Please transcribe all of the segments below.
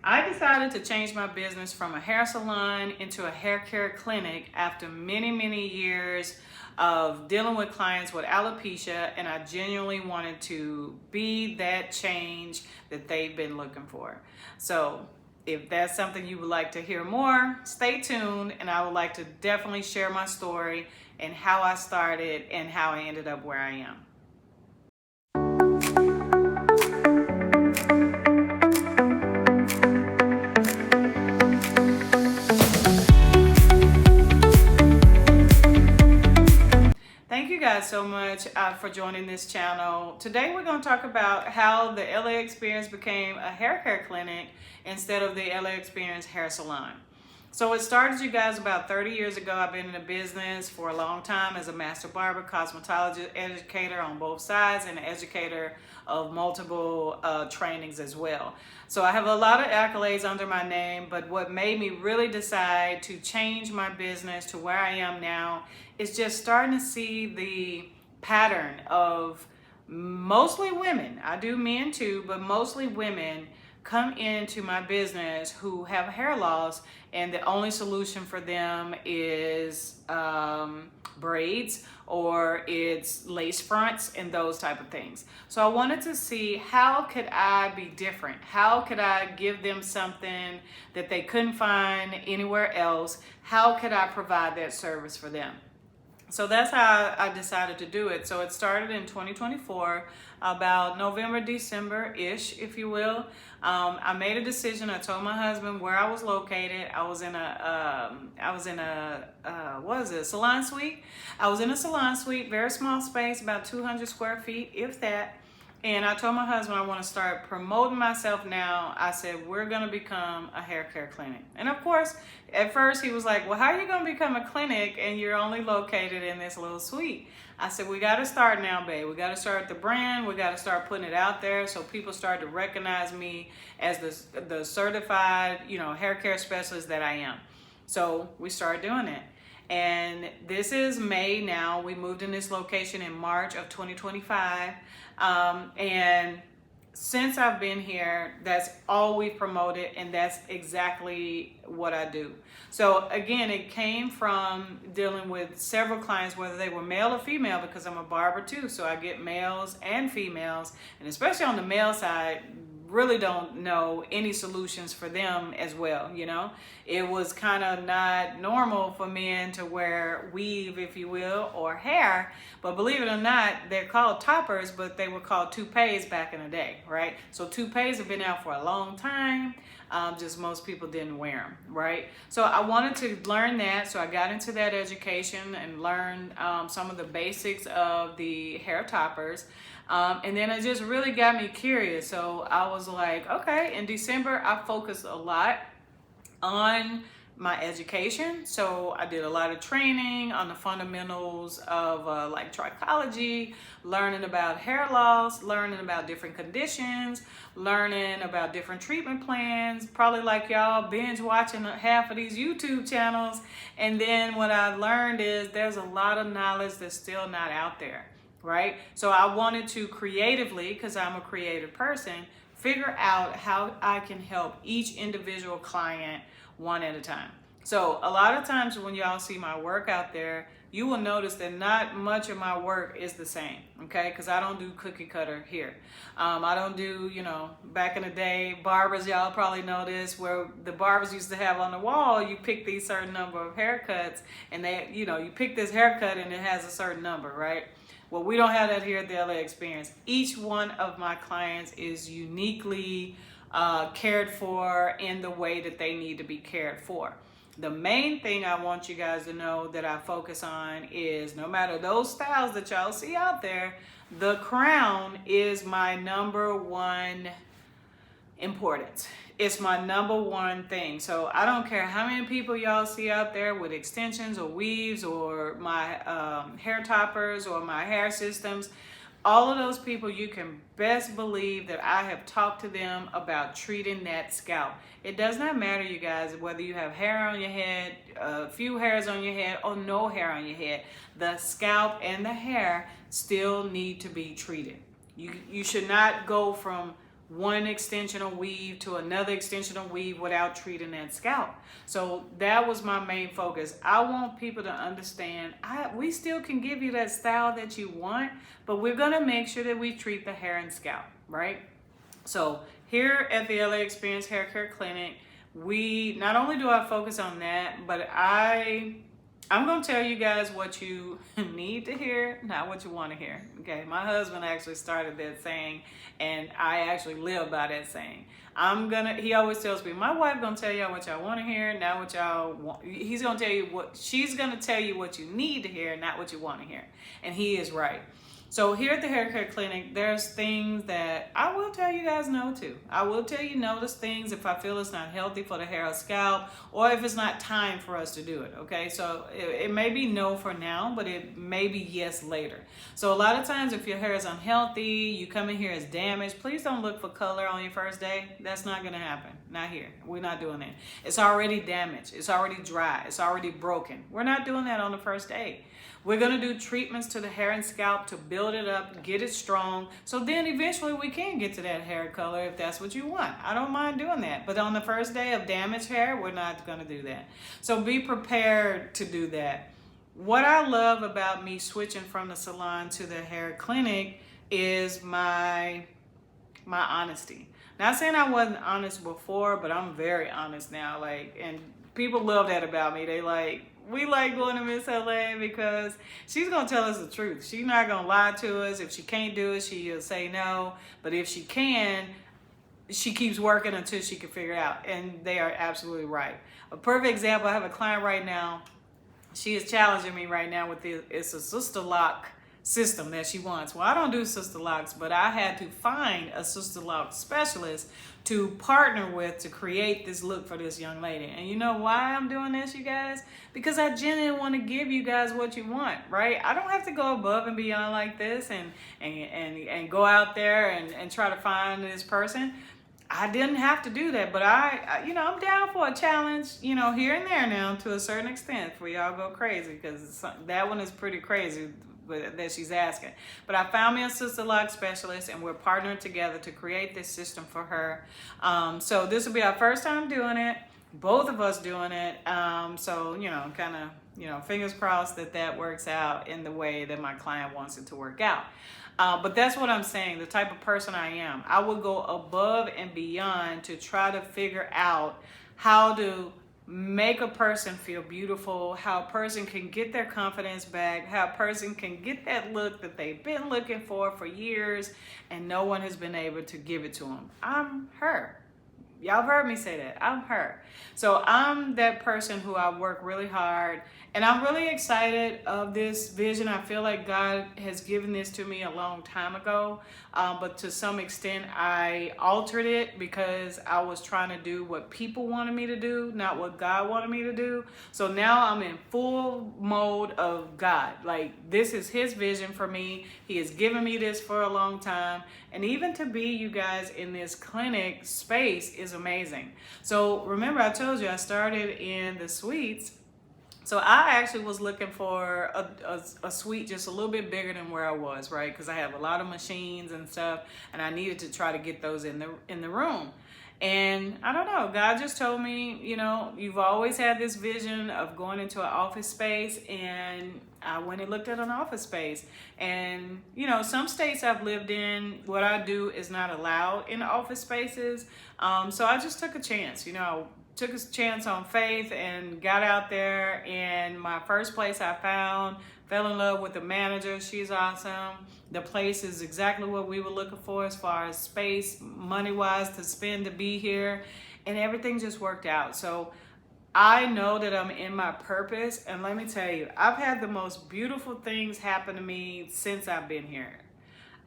I decided to change my business from a hair salon into a hair care clinic after many years of dealing with clients with alopecia, and I genuinely wanted to be that change that they've been looking for. So if that's something you would like to hear more, stay tuned, and I would like to definitely share my story and how I started and how I ended up where I am. Thank you guys so much for joining this channel. Today we're going to talk about how the LA Experience became a hair care clinic instead of the LA Experience hair salon. So it started, you guys, about 30 years ago. I've been in the business for a long time as a master barber, cosmetologist, educator on both sides, and an educator of multiple trainings as well. So I have a lot of accolades under my name, but what made me really decide to change my business to where I am now is just starting to see the pattern of mostly women. I do men too, but mostly women come into my business who have hair loss, and the only solution for them is braids, or it's lace fronts and those type of things. So I wanted to see, how could I be different? How could I give them something that they couldn't find anywhere else? How could I provide that service for them? So that's how I decided to do it. So it started in 2024, about November, December-ish, if you will. I made a decision. I told my husband where I was located. I was in a salon suite. I was in a salon suite, very small space, about 200 square feet, if that. And I told my husband I want to start promoting myself now. I said, we're going to become a hair care clinic. And of course, at first he was like, well, how are you going to become a clinic and you're only located in this little suite? I said, we got to start now, babe. We got to start the brand. We got to start putting it out there so people start to recognize me as the certified, hair care specialist that I am. So we started doing it. And this is May now. We moved in this location in March of 2025. And since I've been here, that's all we've promoted, and that's exactly what I do. So again, it came from dealing with several clients, whether they were male or female, because I'm a barber too. So I get males and females, and especially on the male side, really don't know any solutions for them as well. It was kind of not normal for men to wear weave, if you will, or hair, but believe it or not, they're called toppers, but they were called toupees back in the day, right? So toupees have been out for a long time, just most people didn't wear them, right? So I wanted to learn that, so I got into that education and learned some of the basics of the hair toppers. And then it just really got me curious. So I was like, okay, in December, I focused a lot on my education. So I did a lot of training on the fundamentals of like trichology, learning about hair loss, learning about different conditions, learning about different treatment plans, probably like y'all binge watching half of these YouTube channels. And then what I learned is there's a lot of knowledge that's still not out there. Right? So I wanted to creatively, because I'm a creative person, figure out how I can help each individual client one at a time. So a lot of times when y'all see my work out there, you will notice that not much of my work is the same, okay? Because I don't do cookie cutter here. I don't do, back in the day, barbers, y'all probably know this, where the barbers used to have on the wall, you pick these certain number of haircuts, and they, you pick this haircut and it has a certain number, right? Well, we don't have that here at the LA Experience. Each one of my clients is uniquely cared for in the way that they need to be cared for. The main thing I want you guys to know that I focus on is, no matter those styles that y'all see out there, the crown is my number one importance. It's my number one thing. So I don't care how many people y'all see out there with extensions or weaves or my hair toppers or my hair systems. All of those people, you can best believe that I have talked to them about treating that scalp. It does not matter, you guys, whether you have hair on your head, a few hairs on your head, or no hair on your head. The scalp and the hair still need to be treated. You should not go from one extensional weave to another extensional weave without treating that scalp. So that was my main focus. I want people to understand we still can give you that style that you want, but we're gonna make sure that we treat the hair and scalp, right? So here at the LA Experience Hair Care Clinic, we not only do I focus on that, but I'm gonna tell you guys what you need to hear, not what you want to hear. Okay, my husband actually started that saying, and I actually live by that saying. He always tells me, my wife gonna tell y'all what y'all want to hear, not what y'all want. She's gonna tell you what you need to hear, not what you want to hear. And he is right. So here at the Hair Care Clinic, there's things that I will tell you guys no to. I will tell you no to things if I feel it's not healthy for the hair or scalp, or if it's not time for us to do it, okay? So it may be no for now, but it may be yes later. So a lot of times if your hair is unhealthy, you come in here as damaged, please don't look for color on your first day. That's not gonna happen, not here. We're not doing that. It's already damaged, it's already dry, it's already broken. We're not doing that on the first day. We're gonna do treatments to the hair and scalp to build it up, get it strong, so then eventually we can get to that hair color if that's what you want. I don't mind doing that, but on the first day of damaged hair, we're not gonna do that. So be prepared to do that. What I love about me switching from the salon to the hair clinic is my honesty. Not saying I wasn't honest before, but I'm very honest now. And people love that about me. We like going to Miss LA because she's gonna tell us the truth. She's not gonna lie to us. If she can't do it, she'll say no. But if she can, she keeps working until she can figure it out. And they are absolutely right. A perfect example, I have a client right now. She is challenging me right now with it's a sister lock system that she wants. Well, I don't do sister locks, but I had to find a sister lock specialist to partner with to create this look for this young lady. And you know why I'm doing this, you guys? Because I genuinely want to give you guys what you want, right? I don't have to go above and beyond like this and go out there and try to find this person. I didn't have to do that, but I'm down for a challenge, here and there now to a certain extent for y'all go crazy, because that one is pretty crazy that she's asking. But I found me a sister lock specialist, and we're partnering together to create this system for her. So this will be our first time doing it, both of us doing it. So fingers crossed that works out in the way that my client wants it to work out. But that's what I'm saying, the type of person I am. I will go above and beyond to try to figure out how to make a person feel beautiful, how a person can get their confidence back, how a person can get that look that they've been looking for years and no one has been able to give it to them. I'm her. Y'all heard me say that. I'm her. So I'm that person who I work really hard, and I'm really excited of this vision. I feel like God has given this to me a long time ago, but to some extent I altered it because I was trying to do what people wanted me to do, not what God wanted me to do. So now I'm in full mode of God. This is His vision for me. He has given me this for a long time, and even to be, you guys, in this clinic space is amazing. So remember, I told you I started in the suites. So I actually was looking for a suite just a little bit bigger than where I was, right? Because I have a lot of machines and stuff, and I needed to try to get those in the room. And I don't know, God just told me, you've always had this vision of going into an office space, and I went and looked at an office space. And, some states I've lived in, what I do is not allowed in office spaces. So I just took a chance, took a chance on faith and got out there. And my first place I found, fell in love with the manager. She's awesome. The place is exactly what we were looking for as far as space, money-wise, to spend to be here. And everything just worked out. So I know that I'm in my purpose. And let me tell you, I've had the most beautiful things happen to me since I've been here.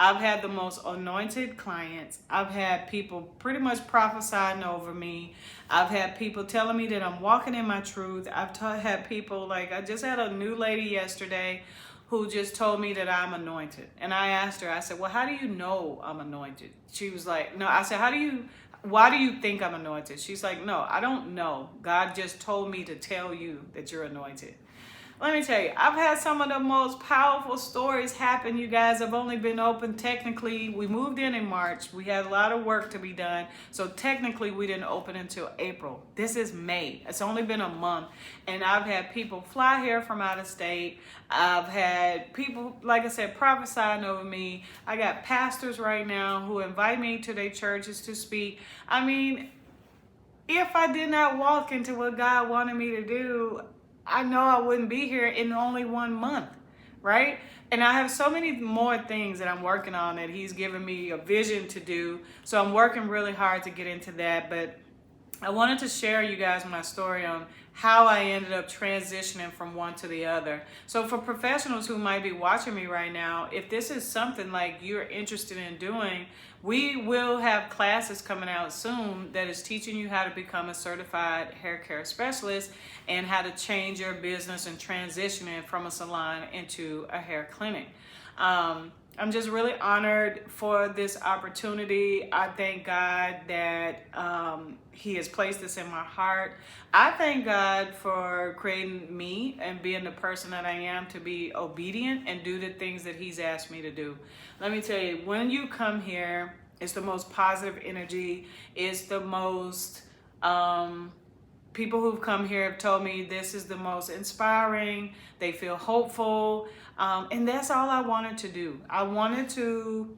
I've had the most anointed clients. I've had people pretty much prophesying over me. I've had people telling me that I'm walking in my truth. I've had people, I just had a new lady yesterday who just told me that I'm anointed. And I asked her, I said, well, how do you know I'm anointed? She was like, no. I said, why do you think I'm anointed? She's like, no, I don't know. God just told me to tell you that you're anointed. Let me tell you, I've had some of the most powerful stories happen, you guys. I've only been open technically. We moved in March. We had a lot of work to be done. So technically we didn't open until April. This is May. It's only been a month. And I've had people fly here from out of state. I've had people, like I said, prophesying over me. I got pastors right now who invite me to their churches to speak. I mean, if I did not walk into what God wanted me to do, I know I wouldn't be here in only 1 month, right? And I have so many more things that I'm working on that He's given me a vision to do. So I'm working really hard to get into that. But I wanted to share you guys my story on how I ended up transitioning from one to the other. So for professionals who might be watching me right now, if this is something like you're interested in doing, we will have classes coming out soon that is teaching you how to become a certified hair care specialist and how to change your business and transition it from a salon into a hair clinic. I'm just really honored for this opportunity. I thank God that He has placed this in my heart. I thank God for creating me and being the person that I am to be obedient and do the things that He's asked me to do. Let me tell you, when you come here, it's the most positive energy. It's the most, people who've come here have told me this is the most inspiring. They feel hopeful. And that's all I wanted to do. I wanted to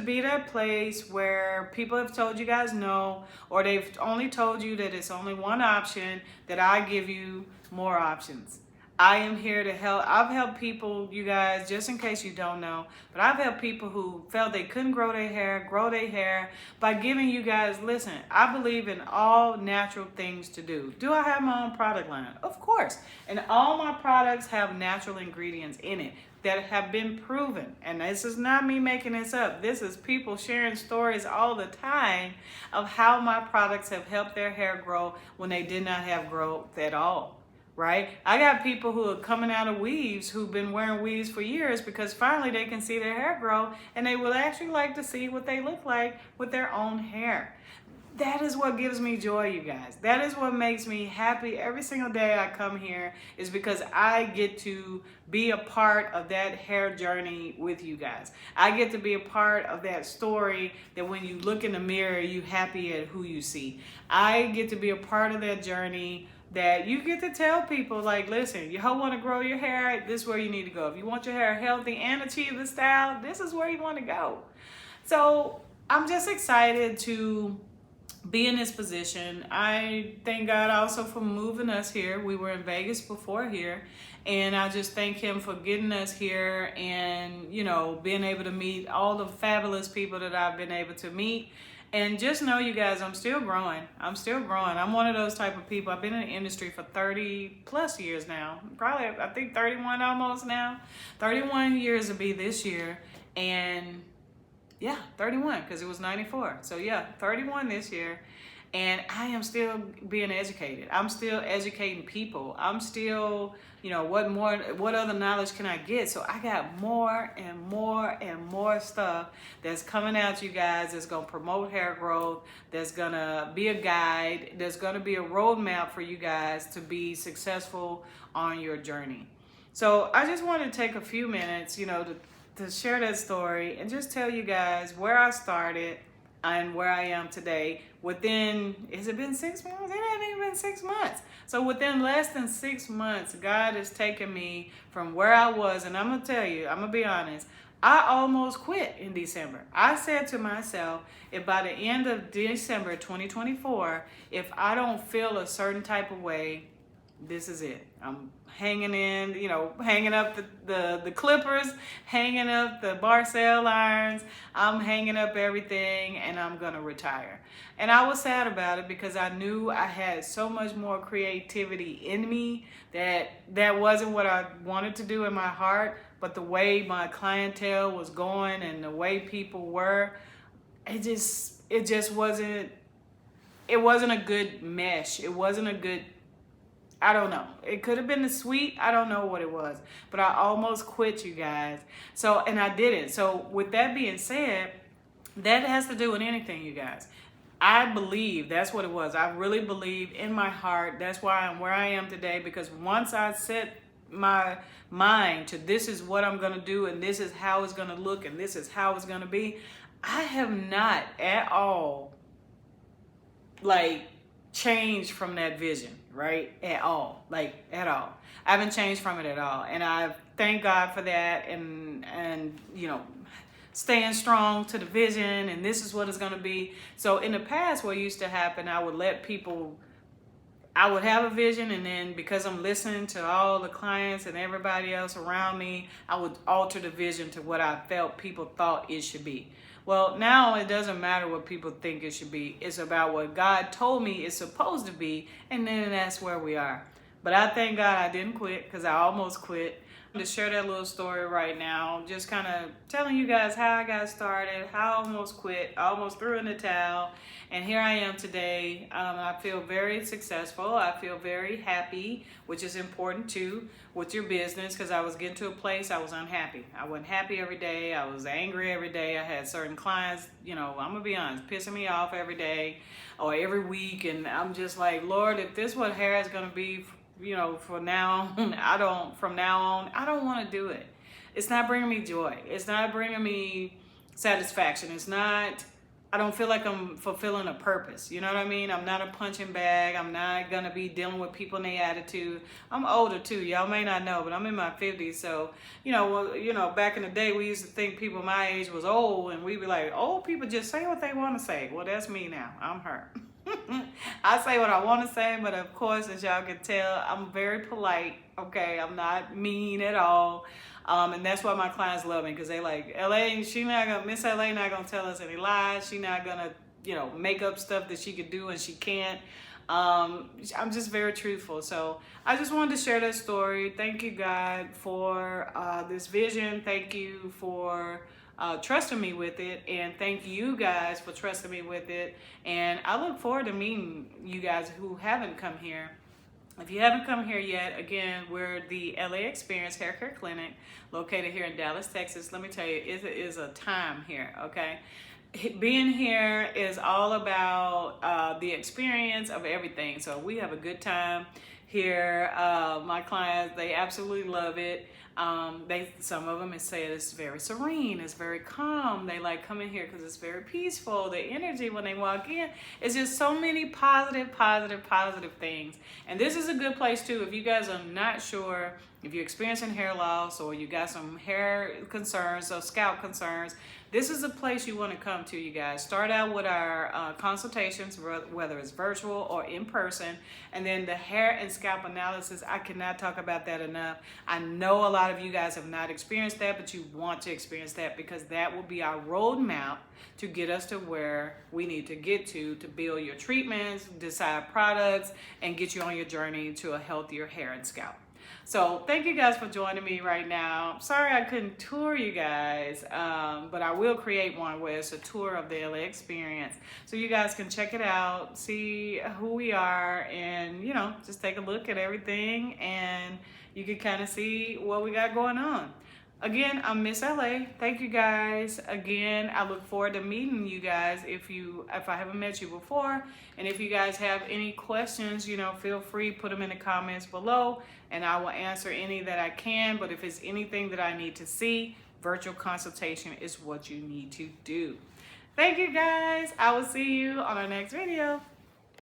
be that place where people have told you guys no, or they've only told you that it's only one option, that I give you more options. I am here to help. I've helped people, you guys, just in case you don't know, but I've helped people who felt they couldn't grow their hair by giving you guys, listen, I believe in all natural things to do. Do I have my own product line? Of course. And all my products have natural ingredients in it that have been proven. And this is not me making this up. This is people sharing stories all the time of how my products have helped their hair grow when they did not have growth at all. Right? I got people who are coming out of weaves who've been wearing weaves for years because finally they can see their hair grow and they would actually like to see what they look like with their own hair. That is what gives me joy, you guys. That is what makes me happy every single day I come here, is because I get to be a part of that hair journey with you guys. I get to be a part of that story that when you look in the mirror, you happy at who you see. I get to be a part of that journey that you get to tell people, like, listen, you want to grow your hair, this is where you need to go. If you want your hair healthy and achieve the style, this is where you want to go. So I'm just excited to be in this position. I thank God also for moving us here. We were in Vegas before here, and I just thank Him for getting us here and, you know, being able to meet all the fabulous people that I've been able to meet. And just know, you guys, I'm still growing. I'm still growing. I'm one of those type of people. I've been in the industry for 30 plus years now. Probably, I think 31 almost now. 31 years will be this year. And yeah, 31, because it was 94. So yeah, 31 this year. And I am still being educated. I'm still educating people. I'm still, you know, what other knowledge can I get? So I got more and more and more stuff that's coming out, you guys, that's going to promote hair growth, that's going to be a guide, there's going to be a roadmap for you guys to be successful on your journey. So I just want to take a few minutes, you know, to share that story and just tell you guys where I started and where I am today. Within, has it been 6 months? It hasn't even been 6 months. So within less than 6 months, God has taken me from where I was, and I'm gonna tell you, I'm gonna be honest, I almost quit in December. I said to myself, if by the end of December 2024, if I don't feel a certain type of way, this is it. I'm hanging in, you know, hanging up the clippers, hanging up the Barcel irons, I'm hanging up everything, and I'm gonna retire. And I was sad about it because I knew I had so much more creativity in me that wasn't what I wanted to do in my heart, but the way my clientele was going and the way people were, it just wasn't a good mesh. It wasn't a good, I don't know. It could have been the sweet. I don't know what it was. But I almost quit, you guys. So, and I didn't. So with that being said, that has to do with anything, you guys. I believe that's what it was. I really believe in my heart. That's why I'm where I am today, because once I set my mind to this is what I'm gonna do and this is how it's gonna look and this is how it's gonna be, I have not at all like changed from that vision, right? At all, like at all. I haven't changed from it at all, and I thank God for that. And you know, staying strong to the vision, and this is what it's gonna be. So in the past, what used to happen, I would let people. I would have a vision, and then because I'm listening to all the clients and everybody else around me, I would alter the vision to what I felt people thought it should be. Well, now it doesn't matter what people think it should be. It's about what God told me it's supposed to be, and then that's where we are. But I thank God I didn't quit, because I almost quit. To share that little story right now, just kind of telling you guys how I got started, how I almost quit, I almost threw in the towel, and here I am today. I feel very successful. I feel very happy, which is important too with your business, because I was getting to a place I was unhappy. I wasn't happy every day. I was angry every day. I had certain clients, you know, I'm gonna be honest, pissing me off every day or every week, and I'm just like, Lord, if this is what hair is gonna be, you know, from now on, I don't want to do it. It's not bringing me joy. It's not bringing me satisfaction. I don't feel like I'm fulfilling a purpose. You know what I mean? I'm not a punching bag. I'm not going to be dealing with people and their attitude. I'm older too. Y'all may not know, but I'm in my 50s. So, you know, back in the day, we used to think people my age was old, and we'd be like, old people just say what they want to say. Well, that's me now. I'm her. I say what I want to say, but of course, as y'all can tell, I'm very polite. Okay, I'm not mean at all, and that's why my clients love me, because they like LA. Miss LA not gonna tell us any lies. She not gonna, you know, make up stuff that she could do and she can't. I'm just very truthful. So I just wanted to share that story. Thank you, God, for this vision. Thank you for trusting me with it, and thank you guys for trusting me with it. And I look forward to meeting you guys who haven't come here. If you haven't come here yet, again, we're the LA Experience Hair Care Clinic, located here in Dallas, Texas. Let me tell you, it is a time here, okay? Being here is all about the experience of everything. So we have a good time here. My clients, they absolutely love it. Some of them say it's very serene, it's very calm. They like coming here because it's very peaceful. The energy when they walk in is just so many positive things. And this is a good place too. If you guys are not sure, if you're experiencing hair loss or you got some hair concerns or scalp concerns, this is a place you want to come to, you guys. Start out with our consultations, whether it's virtual or in person, and then the hair and scalp analysis. I cannot talk about that enough. I know a lot of you guys have not experienced that, but you want to experience that, because that will be our roadmap to get us to where we need to get to build your treatments, decide products, and get you on your journey to a healthier hair and scalp. So thank you guys for joining me right now. Sorry I couldn't tour you guys, but I will create one where it's a tour of the LA Experience, so you guys can check it out, see who we are, and, you know, just take a look at everything, and you can kind of see what we got going on. Again, I'm Miss LA. Thank you guys. Again, I look forward to meeting you guys if I haven't met you before. And if you guys have any questions, you know, feel free, put them in the comments below, and I will answer any that I can. But if it's anything that I need to see, virtual consultation is what you need to do. Thank you guys. I will see you on our next video.